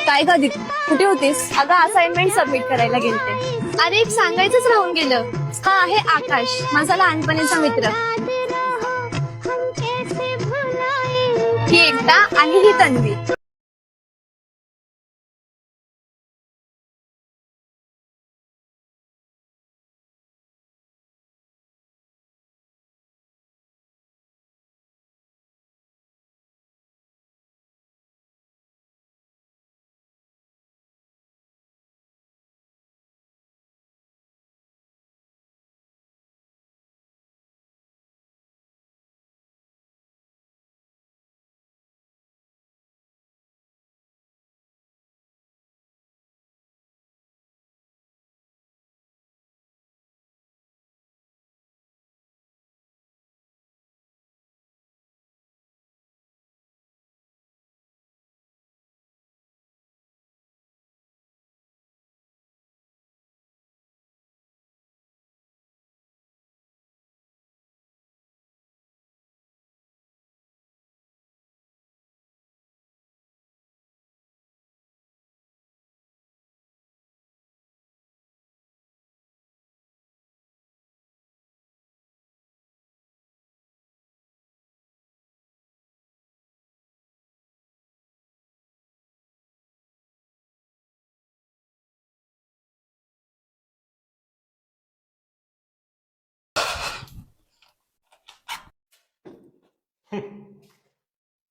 काय ग दीदी, कुठे होतीस? अगं असाइनमेंट सबमिट करायला गेलते. अरे एक सांगायचंच राहून गेलं. हा आहे आकाश, माझा लहानपणीचा मित्र. ही एकता आणि ही तन्वी.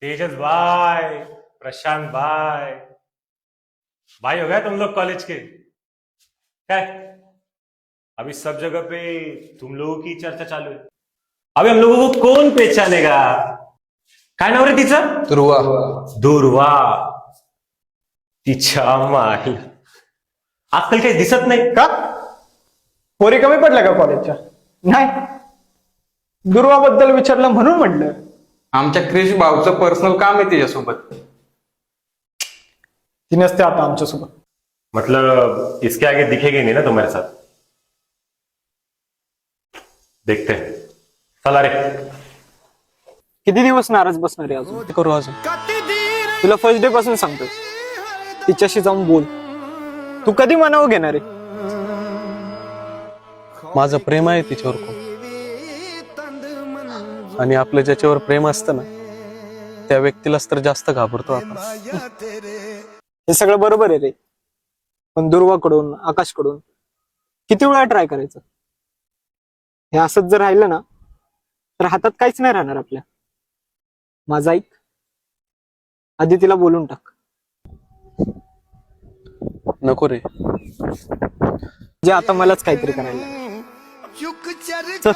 तेजस भाई, प्रशांत भाई, भाई हो गया तुम लोग कॉलेज के? क्या अभी सब जगह पे तुम लोगों की चर्चा चालू है. अभी हम लोगों को कौन पहचानेगा? काय नाव रे तिचं? ध्रुवा. दुर्वा. तिच्या माय आजकाल काही दिसत नाही का पोरी कमी पडल्या का कॉलेजच्या? नाही, दुर्वाबद्दल विचारलं म्हणून म्हटलं. आमच्या क्रिश भाऊचं पर्सनल काम आहे तिच्यासोबत. ती नसते आता आमच्यासोबत. मतलब इसके आगे दिखेगी नहीं ना तुम्हारे साथ. देखते हैं. चला रे. किती दिवस नाराज बसणार आहे अजून? करू अजून. तुला फर्स्ट डे पासून सांगतो, तिच्याशी जाऊन बोल. तू कधी मनावर घेणार आहे? माझं प्रेम आहे तिच्यावर खूप, आणि आपलं ज्याच्यावर प्रेम असतं ना त्या व्यक्तीलाच तर जास्त घाबरतो आपण. हे सगळं बरोबर आहे रे, पण दुर्वाकडून आकाशकडून किती वेळा ट्राय करायचं? हे असंच जर राहिलं ना तर हातात काहीच नाही राहणार आपल्या. माझा ऐक, आधी तिला बोलून टाक. नको रे, जे आता मलाच काहीतरी करायला लागेल. चल.